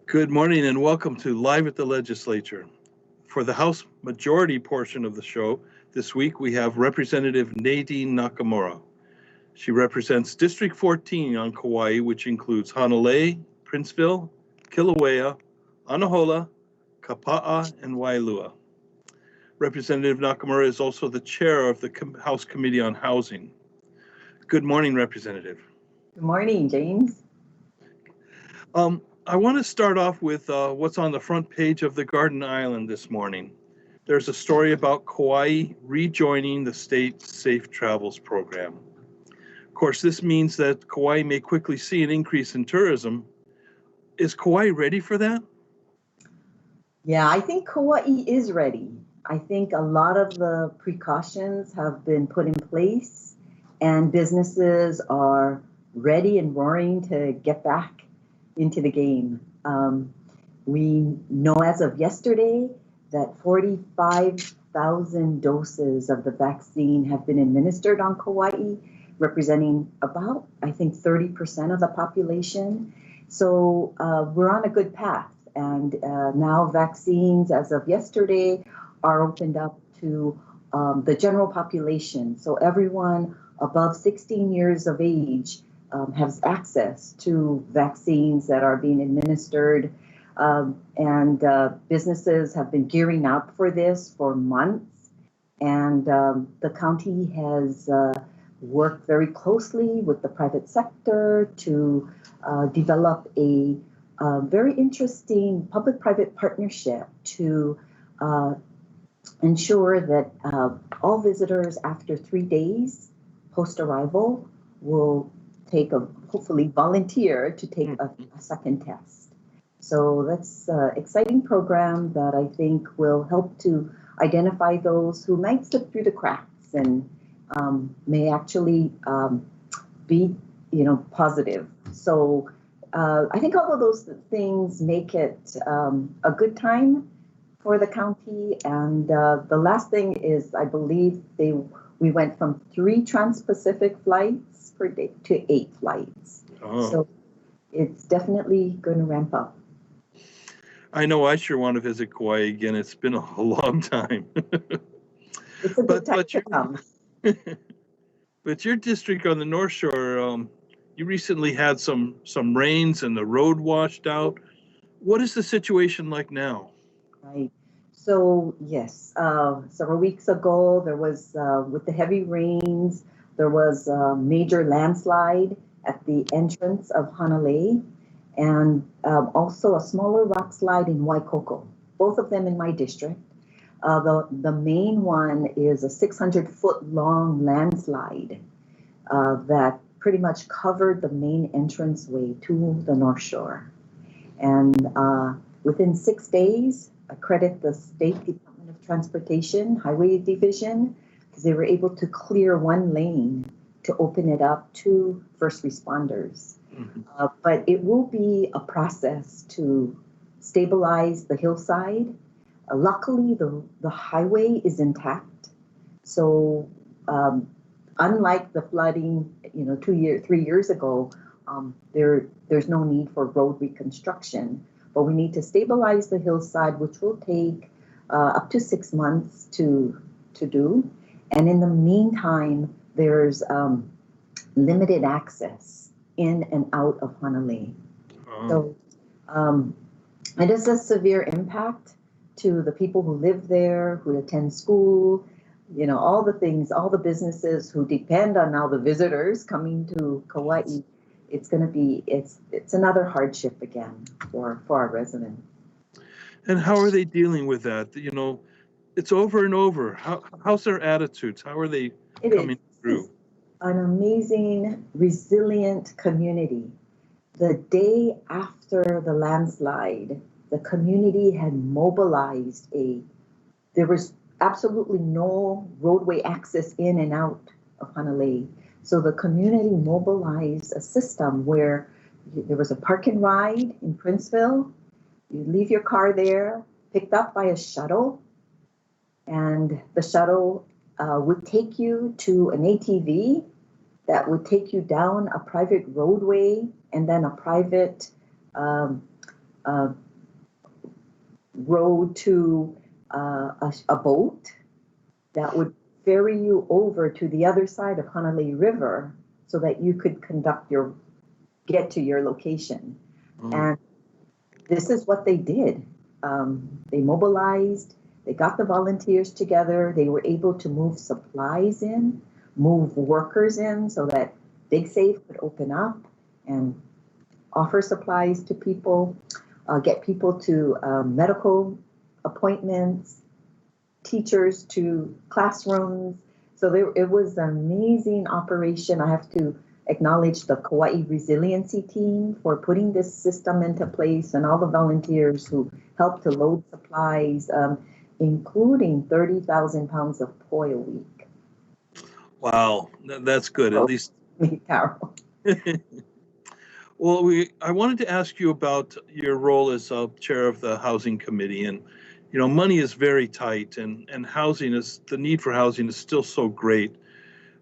Good morning and welcome to Live at the Legislature. For the House Majority portion of the show, this week we have Representative Nadine Nakamura. She represents District 14 on Kauai, which includes Hanalei, Princeville, Kilauea, Anahola, Kapa'a, and Wailua. Representative Nakamura is also the chair of the House Committee on Housing. Good morning, Representative. Good morning, James. I want to start off with what's on the front page of the Garden Island this morning. There's a story about Kauai rejoining the state's Safe Travels program. Of course, this means that Kauai may quickly see an increase in tourism. Is Kauai ready for that? Yeah, I think Kauai is ready. I think a lot of the precautions have been put in place and businesses are ready and roaring to get back into the game. We know as of yesterday that 45,000 doses of the vaccine have been administered on Kauai, representing about, I think, 30% of the population. So we're on a good path. And now vaccines, as of yesterday, are opened up to the general population. So everyone above 16 years of age has access to vaccines that are being administered. And businesses have been gearing up for this for months. And the county has worked very closely with the private sector to develop a very interesting public-private partnership to ensure that all visitors after 3 days post-arrival will hopefully volunteer to take a second test. So that's an exciting program that I think will help to identify those who might slip through the cracks and may actually be, positive. So I think all of those things make it a good time for the county. And the last thing is, I believe we went from 3 trans-Pacific flights per day to 8 flights. Oh. So it's definitely going to ramp up. I know I sure want to visit Kauai again. It's been a long time. It's a good time to come. But your district on the North Shore, you recently had some rains and the road washed out. What is the situation like now? Right. So yes, several weeks ago, there was, with the heavy rains, there was a major landslide at the entrance of Hanalei, and also a smaller rock slide in Waikoko, both of them in my district. The main one is a 600-foot long landslide that pretty much covered the main entranceway to the North Shore. And within 6 days, I credit the State Department of Transportation, Highway Division, because they were able to clear one lane to open it up to first responders. Mm-hmm. But it will be a process to stabilize the hillside. Luckily, the highway is intact. So unlike the flooding, 3 years ago, there's no need for road reconstruction. But we need to stabilize the hillside, which will take up to 6 months to do. And in the meantime, there's limited access in and out of Hanalei. So it is a severe impact to the people who live there, who attend school, all the things, all the businesses who depend on now the visitors coming to Kauai. It's going to be, it's another hardship again for our residents. And how are they dealing with that? It's over and over. How's their attitudes? How are they coming through? An amazing, resilient community. The day after the landslide, the community had mobilized there was absolutely no roadway access in and out of Hanalei. So the community mobilized a system where there was a park and ride in Princeville. You leave your car there, picked up by a shuttle, and the shuttle would take you to an ATV that would take you down a private roadway and then a private road to a boat that would ferry you over to the other side of Hanalei River so that you could get to your location. And this is what they did. They mobilized, they got the volunteers together, they were able to move supplies in, move workers in so that Big Safe could open up and offer supplies to people, get people to medical appointments, teachers to classrooms. So it was an amazing operation. I have to acknowledge the Kauai Resiliency Team for putting this system into place and all the volunteers who helped to load supplies, including 30,000 pounds of poi a week. Wow, that's good. At least. Carol. Well, I wanted to ask you about your role as chair of the Housing Committee, and money is very tight, and the need for housing is still so great.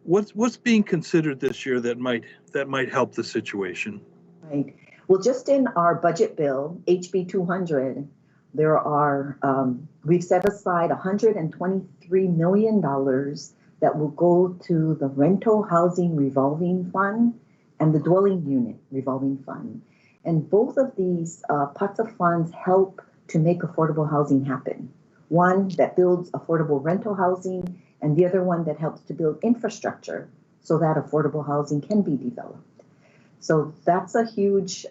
What's being considered this year that might help the situation? Right. Well, just in our budget bill, HB 200, we've set aside $123 million that will go to the Rental Housing Revolving Fund and the Dwelling Unit Revolving Fund. And both of these pots of funds help to make affordable housing happen. One that builds affordable rental housing, and the other one that helps to build infrastructure so that affordable housing can be developed. So that's a huge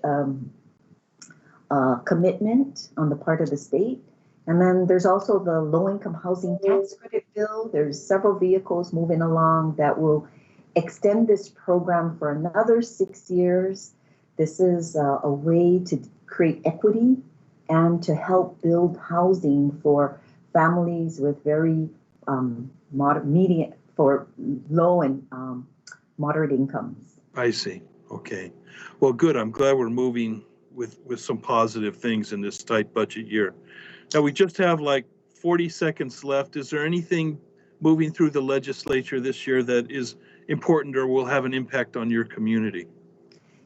commitment on the part of the state. And then there's also the low-income housing tax credit bill. There's several vehicles moving along that will extend this program for another 6 years. This is a way to create equity and to help build housing for families with very for low and moderate incomes. I see. Okay. Well, good. I'm glad we're moving with some positive things in this tight budget year. Now, we just have like 40 seconds left. Is there anything moving through the legislature this year that is important or will have an impact on your community?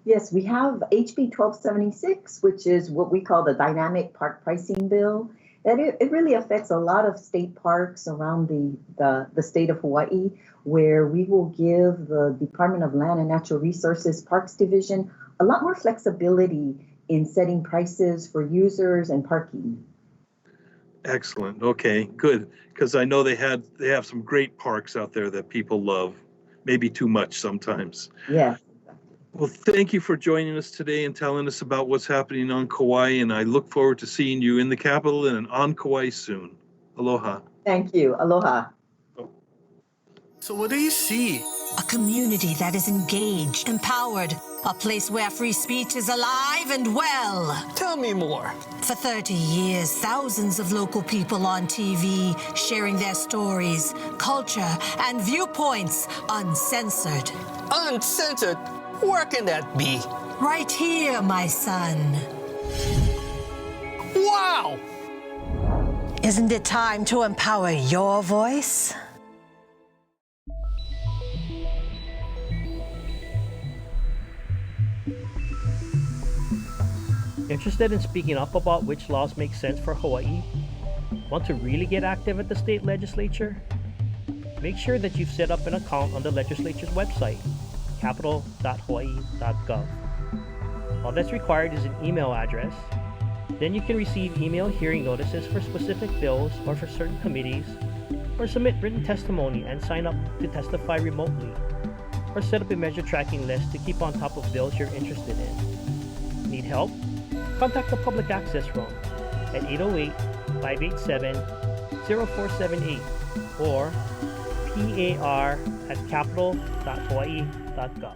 Yes, we have HB 1276, which is what we call the dynamic park pricing bill. That it really affects a lot of state parks around the state of Hawaii, where we will give the Department of Land and Natural Resources Parks Division a lot more flexibility in setting prices for users and parking. Excellent. Okay, good. Because I know they have some great parks out there that people love, maybe too much sometimes. Yeah. Well, thank you for joining us today and telling us about what's happening on Kauai, and I look forward to seeing you in the capital and on Kauai soon. Aloha. Thank you. Aloha. So what do you see? A community that is engaged, empowered, a place where free speech is alive and well. Tell me more. For 30 years, thousands of local people on TV sharing their stories, culture, and viewpoints uncensored. Uncensored? Where can that be? Right here, my son. Wow! Isn't it time to empower your voice? Interested in speaking up about which laws make sense for Hawaii? Want to really get active at the state legislature? Make sure that you've set up an account on the legislature's website, capital.hawaii.gov. All that's required is an email address. Then you can receive email hearing notices for specific bills or for certain committees, or submit written testimony and sign up to testify remotely, or set up a measure tracking list to keep on top of bills you're interested in. Need help? Contact the Public Access Room at 808-587-0478 or par@capital.hawaii.gov.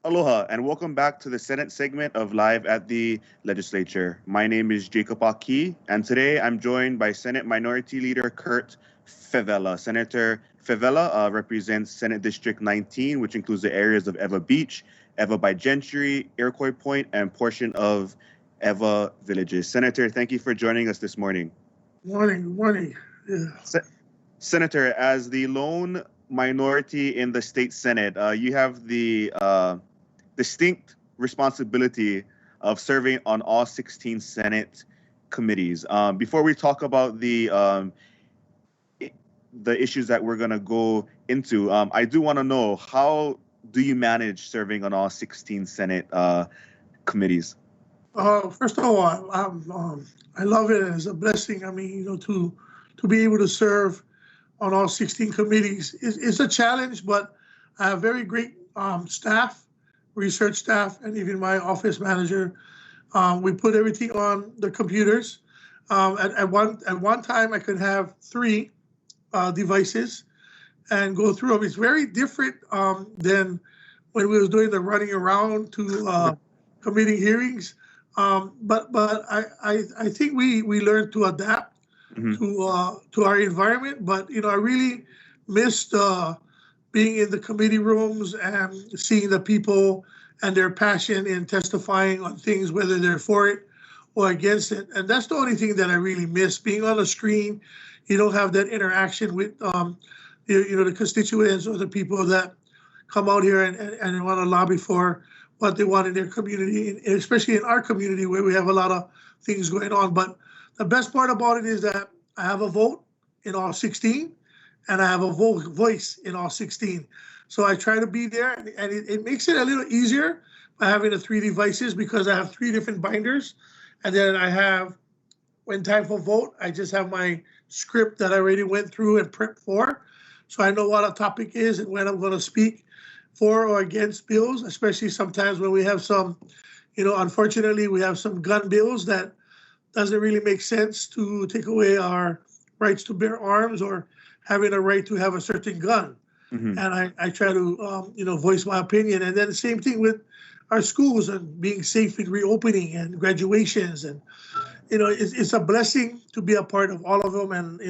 Aloha, and welcome back to the Senate segment of Live at the Legislature. My name is Jacob Aki, and today I'm joined by Senate Minority Leader Kurt Fevella. Senator Fevella represents Senate District 19, which includes the areas of Eva Beach, Eva by Gentry, Iroquois Point, and portion of Eva Villages. Senator, thank you for joining us this morning. Good morning. Yeah. Senator, as the lone minority in the state Senate, you have the distinct responsibility of serving on all 16 Senate committees. Before we talk about the issues that we're going to go into, I do want to know, how do you manage serving on all 16 Senate committees? First of all, I love it. It's a blessing. I mean, to be able to serve on all 16 committees is a challenge, but I have very great staff, research staff, and even my office manager. We put everything on the computers. At one time, I could have 3 devices and go through them. It's very different than when we was doing the running around to committee hearings. But I think we learned to adapt to our environment. But I really missed being in the committee rooms and seeing the people and their passion in testifying on things, whether they're for it or against it. And that's the only thing that I really miss. Being on the screen, you don't have that interaction with the constituents or the people that come out here and want to lobby for what they want in their community, and especially in our community where we have a lot of things going on. But the best part about it is that I have a vote in all 16, and I have a voice in all 16. So I try to be there, and it makes it a little easier by having the 3 devices, because I have 3 different binders. And then I have, when time for vote, I just have my script that I already went through and prepped for. So I know what a topic is and when I'm going to speak for or against bills, especially sometimes when we have some, unfortunately, we have some gun bills that doesn't really make sense to take away our rights to bear arms or having a right to have a certain gun. And I try to, voice my opinion. And then the same thing with our schools and being safe in reopening and graduations. And, it's a blessing to be a part of all of them. And,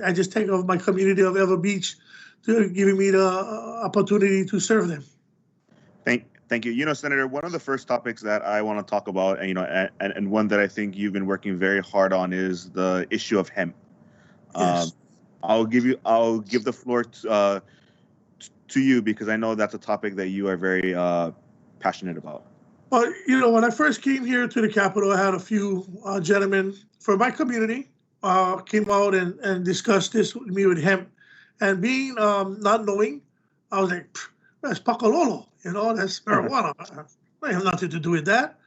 I just think of my community of Eva Beach to giving me the opportunity to serve them. Thank you. Senator, one of the first topics that I want to talk about, and one that I think you've been working very hard on, is the issue of hemp. Yes. I'll give the floor to you, because I know that's a topic that you are very passionate about. Well, when I first came here to the Capitol, I had a few gentlemen from my community came out and discussed this with me with hemp. And being not knowing, I was like, that's Pacololo, that's marijuana. I have nothing to do with that.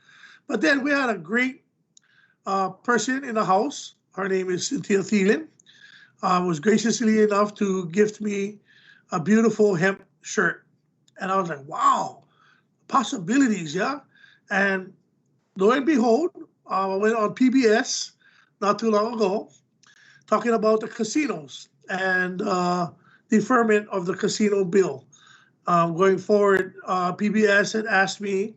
But then we had a great person in the House. Her name is Cynthia Thielen. Was graciously enough to gift me a beautiful hemp shirt. And I was like, wow, possibilities, yeah? And lo and behold, I went on PBS not too long ago talking about the casinos and deferment of the casino bill. Going forward, PBS had asked me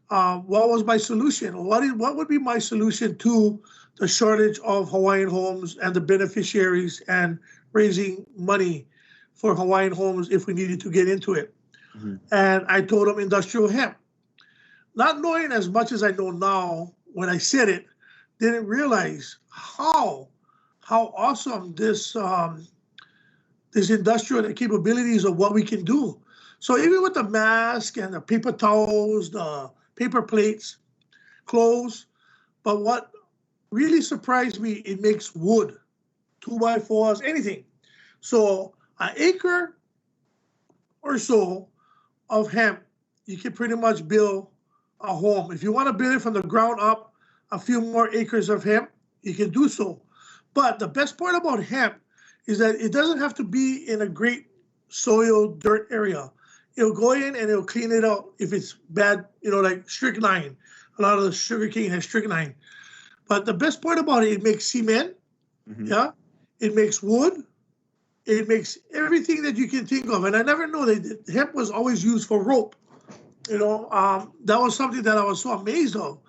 what was my solution? What would be my solution to the shortage of Hawaiian homes and the beneficiaries and raising money for Hawaiian homes if we needed to get into it? And I told them industrial hemp. Not knowing as much as I know now, when I said it, didn't realize how awesome this industrial capabilities of what we can do. So even with the mask and the paper towels, the paper plates, clothes, but what really surprised me, it makes wood, 2x4s, anything. So an acre or so of hemp, you can pretty much build a home. If you want to build it from the ground up, a few more acres of hemp, you can do so. But the best part about hemp is that it doesn't have to be in a great soil, dirt area. It'll go in and it'll clean it out if it's bad, like strychnine. A lot of the sugarcane has strychnine. But the best part about it makes cement, yeah? It makes wood. It makes everything that you can think of. And I never knew that hemp was always used for rope. That was something that I was so amazed of.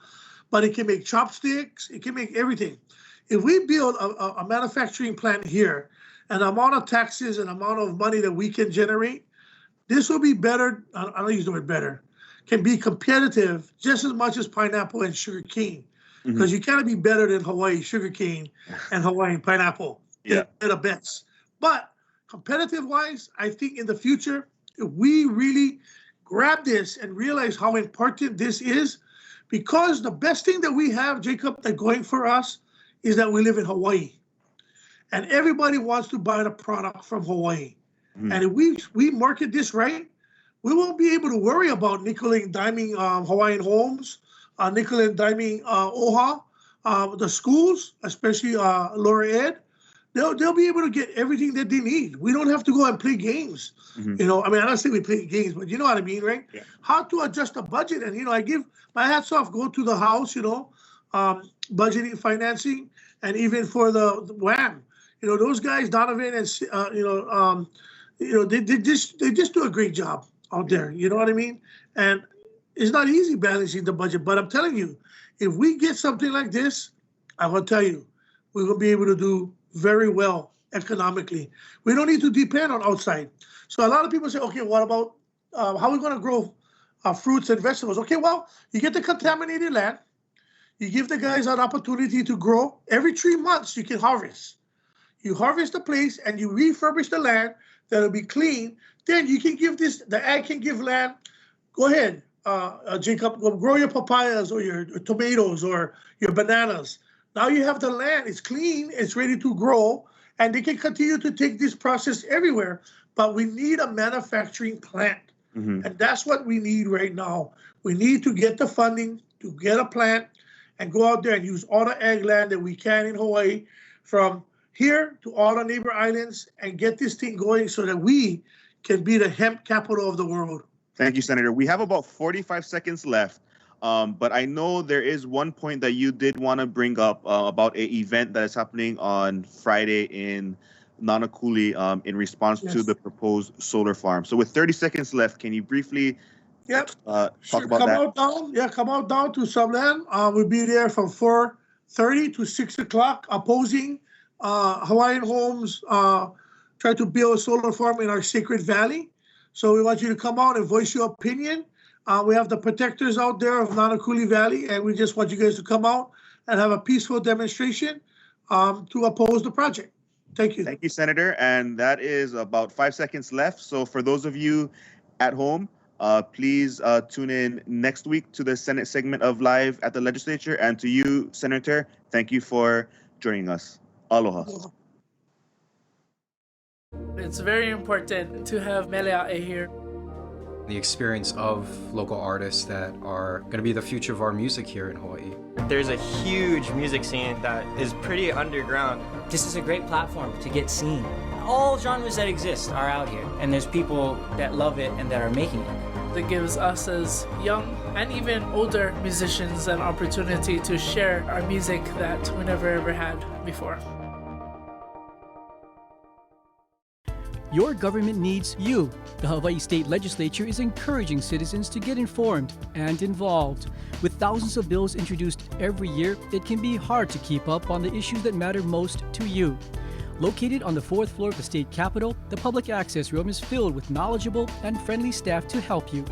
But it can make chopsticks. It can make everything. If we build a manufacturing plant here and the amount of taxes and amount of money that we can generate, this will be better. I don't use the word better. Can be competitive just as much as pineapple and sugar cane, because you can't be better than Hawaii sugar cane and Hawaiian pineapple. They're the best. But competitive wise, I think in the future, if we really grab this and realize how important this is, because the best thing that we have, Jacob, that going for us is that we live in Hawaii. And everybody wants to buy the product from Hawaii. And if we market this right, we won't be able to worry about nickel and diming Hawaiian homes, nickel and diming OHA, the schools, especially lower ed. They'll be able to get everything that they need. We don't have to go and play games. You know, I mean, I don't say we play games, but you know what I mean, right? Yeah. How to adjust a budget. And, you know, I give my hats off, go to the house, you know, budgeting, financing, and even for the WAM. You know, those guys, Donovan and, they just do a great job out there. You know what I mean? And it's not easy balancing the budget. But I'm telling you, if we get something like this, I will tell you, we will be able to do very well economically. We don't need to depend on outside. So a lot of people say, okay, what about how are we going to grow fruits and vegetables? Okay, well, you get the contaminated land. You give the guys an opportunity to grow. Every 3 months, you can harvest. You harvest the place and you refurbish the land. That'll be clean. Then you can give the ag can give land. Go ahead, Jacob, go grow your papayas or your tomatoes or your bananas. Now you have the land, it's clean, it's ready to grow, and they can continue to take this process everywhere. But we need a manufacturing plant. And that's what we need right now. We need to get the funding to get a plant and go out there and use all the ag land that we can in Hawaii, from here to all the neighbor islands, and get this thing going so that we can be the hemp capital of the world. Thank you, Senator. We have about 45 seconds left. But I know there is one point that you did want to bring up about an event that is happening on Friday in Nanakuli in response to the proposed solar farm. So with 30 seconds left, can you briefly talk about that? Come out down to Subland. We'll be there from 4:30 to 6 o'clock opposing Hawaiian Homes try to build a solar farm in our sacred valley. So we want you to come out and voice your opinion. We have the protectors out there of Nanakuli Valley, and we just want you guys to come out and have a peaceful demonstration to oppose the project. Thank you. Thank you, Senator. And that is about 5 seconds left. So for those of you at home, please tune in next week to the Senate segment of Live at the Legislature. And to you, Senator, thank you for joining us. Aloha. It's very important to have Melea'e here. The experience of local artists that are going to be the future of our music here in Hawaii. There's a huge music scene that is pretty underground. This is a great platform to get seen. All genres that exist are out here, and there's people that love it and that are making it. That gives us as young and even older musicians an opportunity to share our music that we never ever had before. Your government needs you. The Hawaii State Legislature is encouraging citizens to get informed and involved. With thousands of bills introduced every year, it can be hard to keep up on the issues that matter most to you. Located on the 4th floor of the state capitol, the public access room is filled with knowledgeable and friendly staff to help you.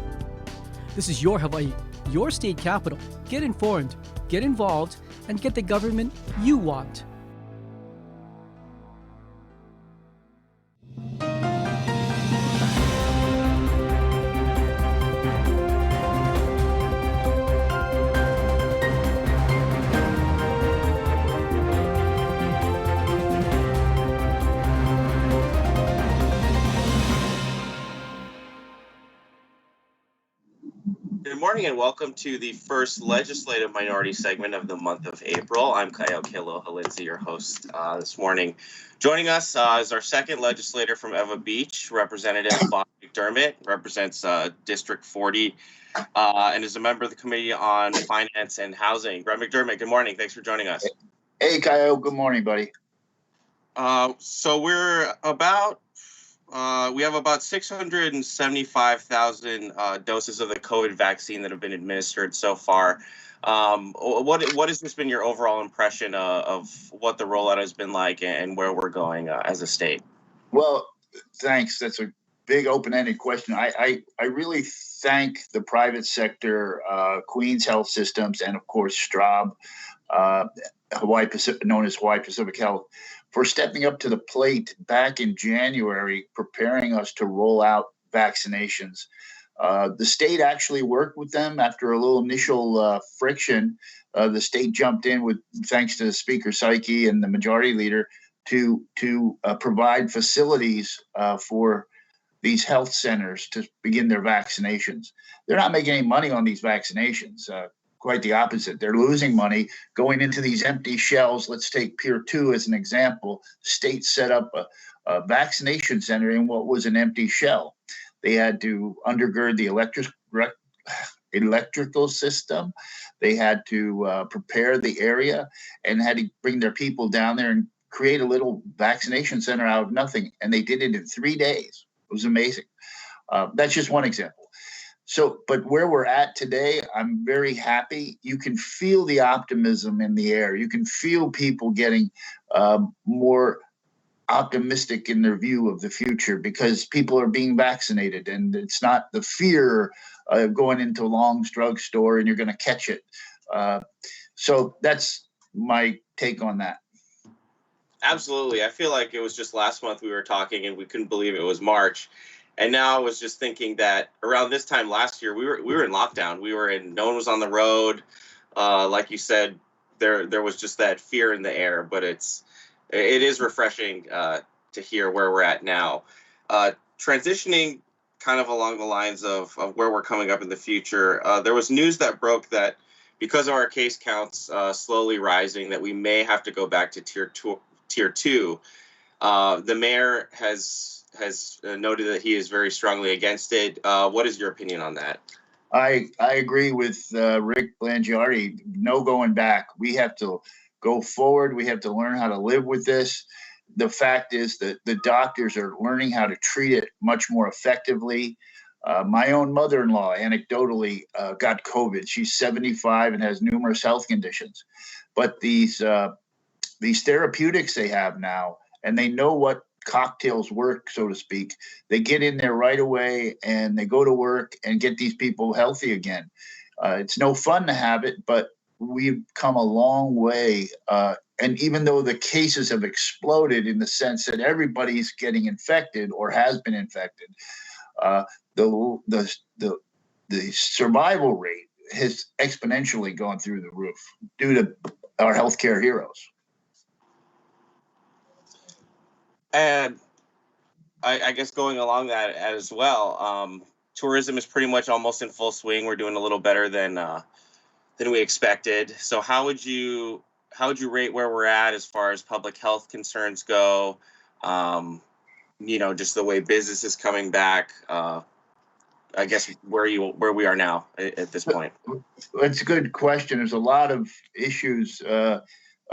This is your Hawaii, your state capitol. Get informed, get involved, and get the government you want. Good morning and welcome to the first legislative minority segment of the month of April. I'm Kaiau Lindsay, your host this morning. Joining us is our second legislator from Ewa Beach, Representative Bob McDermott, represents District 40 and is a member of the Committee on Finance and Housing. Brett McDermott, good morning. Thanks for joining us. Hey, Kaiau. Good morning, buddy. So we're about we have about 675,000 doses of the COVID vaccine that have been administered so far. What has this been your overall impression of what the rollout has been like and where we're going as a state? Well, thanks. That's a big open-ended question. I really thank the private sector, Queens Health Systems, and of course Straub, Hawaii Pacific, known as Hawaii Pacific Health, for stepping up to the plate back in January, preparing us to roll out vaccinations. The state actually worked with them after a little initial friction. The state jumped in with, thanks to Speaker Psyche and the majority leader, to provide facilities for these health centers to begin their vaccinations. They're not making any money on these vaccinations. Quite the opposite. They're losing money going into these empty shells. Let's take Pier 2 as an example. State set up a vaccination center in what was an empty shell. They had to undergird the electrical system. They had to prepare the area and had to bring their people down there and create a little vaccination center out of nothing. And they did it in 3 days. It was amazing. That's just one example. So, but where we're at today, I'm very happy. You can feel the optimism in the air. You can feel people getting more optimistic in their view of the future because people are being vaccinated, and it's not the fear of going into Long's drugstore and you're going to catch it. So that's my take on that. Absolutely. I feel like it was just last month we were talking and we couldn't believe it was March. And now I was just thinking that around this time last year, we were in lockdown. No one was on the road. Like you said, there was just that fear in the air, but it is refreshing to hear where we're at now. Transitioning kind of along the lines of where we're coming up in the future, there was news that broke that because of our case counts slowly rising, that we may have to go back to tier two. The mayor has noted that he is very strongly against it. What is your opinion on that? I agree with Rick Blangiardi. No going back. We have to go forward. We have to learn how to live with this. The fact is that the doctors are learning how to treat it much more effectively. My own mother-in-law, anecdotally, got COVID. She's 75 and has numerous health conditions. But these therapeutics they have now, and they know what cocktails work, so to speak. They get in there right away and they go to work and get these people healthy again. It's no fun to have it, but we've come a long way. And even though the cases have exploded in the sense that everybody's getting infected or has been infected, the survival rate has exponentially gone through the roof due to our healthcare heroes. And I guess going along that as well, tourism is pretty much almost in full swing. We're doing a little better than we expected. So how would you rate where we're at as far as public health concerns go? Just the way business is coming back. I guess where we are now at this point. That's a good question. There's a lot of issues, a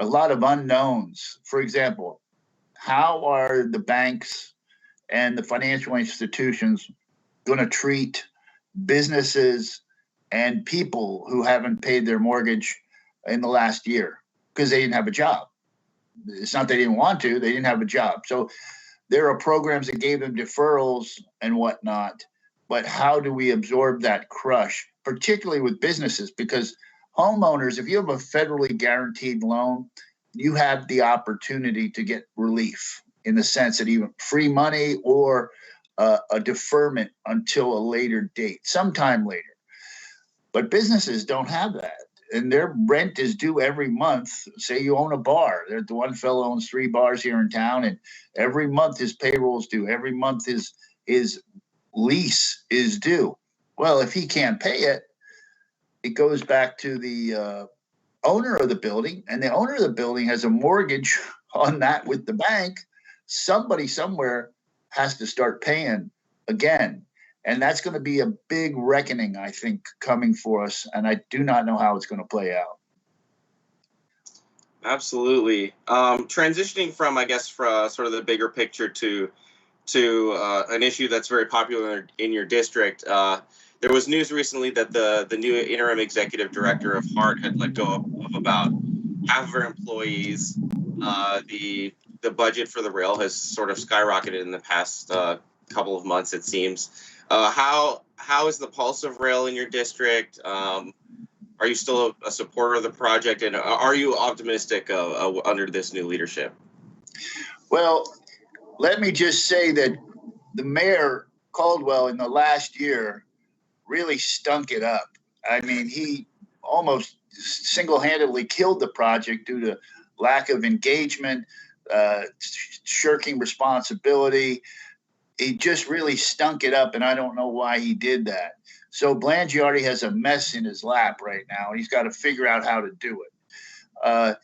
lot of unknowns. For example, how are the banks and the financial institutions going to treat businesses and people who haven't paid their mortgage in the last year because they didn't have a job? It's not they didn't want to, they didn't have a job. So there are programs that gave them deferrals and whatnot, but how do we absorb that crush, particularly with businesses? Because homeowners, if you have a federally guaranteed loan, you have the opportunity to get relief in the sense that even free money or a deferment until a later date, sometime later. But businesses don't have that. And their rent is due every month. Say you own a bar. The one fellow owns 3 bars here in town, and every month his payroll is due. Every month his lease is due. Well, if he can't pay it, it goes back to the owner of the building, and the owner of the building has a mortgage on that with the bank. Somebody somewhere has to start paying again. And that's going to be a big reckoning, I think, coming for us. And I do not know how it's going to play out. Absolutely. Transitioning from, I guess, sort of the bigger picture to to an issue that's very popular in your district. There was news recently that the new interim executive director of HART had let go of about half of her employees. The budget for the rail has sort of skyrocketed in the past couple of months, it seems. How is the pulse of rail in your district? Are you still a supporter of the project, and are you optimistic under this new leadership? Well, let me just say that the mayor Caldwell in the last year really stunk it up. I mean, he almost single-handedly killed the project due to lack of engagement, shirking responsibility. He just really stunk it up, and I don't know why he did that. So Blangiardi has a mess in his lap right now. He's got to figure out how to do it.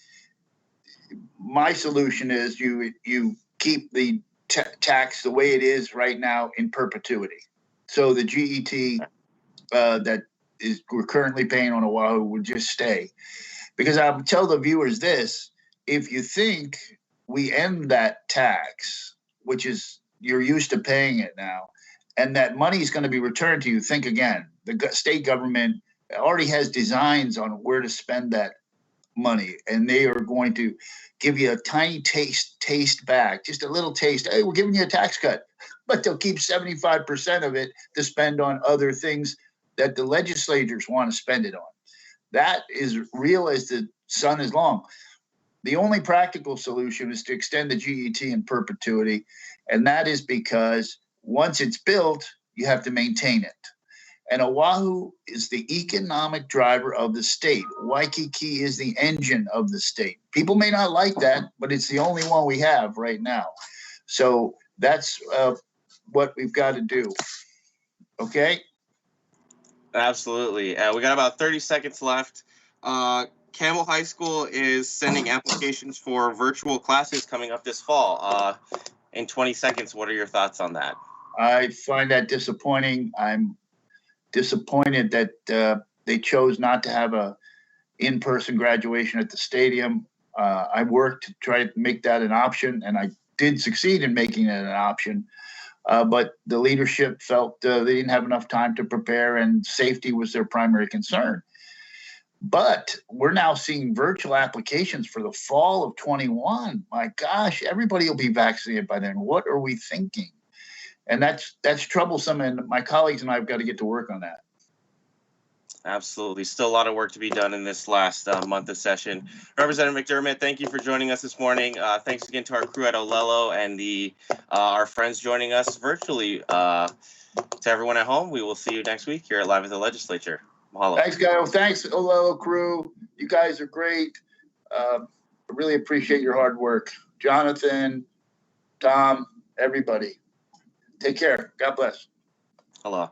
My solution is you keep the tax the way it is right now in perpetuity. So the GET that we're currently paying on Oahu would just stay. Because I'll tell the viewers this: if you think we end that tax, which is you're used to paying it now, and that money is going to be returned to you, think again. The state government already has designs on where to spend that money, and they are going to give you a tiny taste back, just a little taste. Hey, we're giving you a tax cut, but they'll keep 75% of it to spend on other things that the legislators want to spend it on. That is real as the sun is long. The only practical solution is to extend the GET in perpetuity, and that is because once it's built, you have to maintain it. And Oahu is the economic driver of the state. Waikiki is the engine of the state. People may not like that, but it's the only one we have right now. So that's what we've got to do. Okay? Absolutely. We got about 30 seconds left. Campbell High School is sending applications for virtual classes coming up this fall. In 20 seconds, what are your thoughts on that? I find that disappointing. I'm disappointed that they chose not to have a in-person graduation at the stadium. I worked to try to make that an option, and I did succeed in making it an option. But the leadership felt they didn't have enough time to prepare, and safety was their primary concern. But we're now seeing virtual applications for the fall of 21. My gosh, everybody will be vaccinated by then. What are we thinking? And that's troublesome, and my colleagues and I have got to get to work on that. Absolutely. Still a lot of work to be done in this last month of session. Representative McDermott, thank you for joining us this morning. Thanks again to our crew at Olelo and our friends joining us virtually. To everyone at home, we will see you next week here at Live at the Legislature. Mahalo. Thanks, guys. Thanks, Olelo crew. You guys are great. I really appreciate your hard work. Jonathan, Tom, everybody. Take care. God bless. Hello.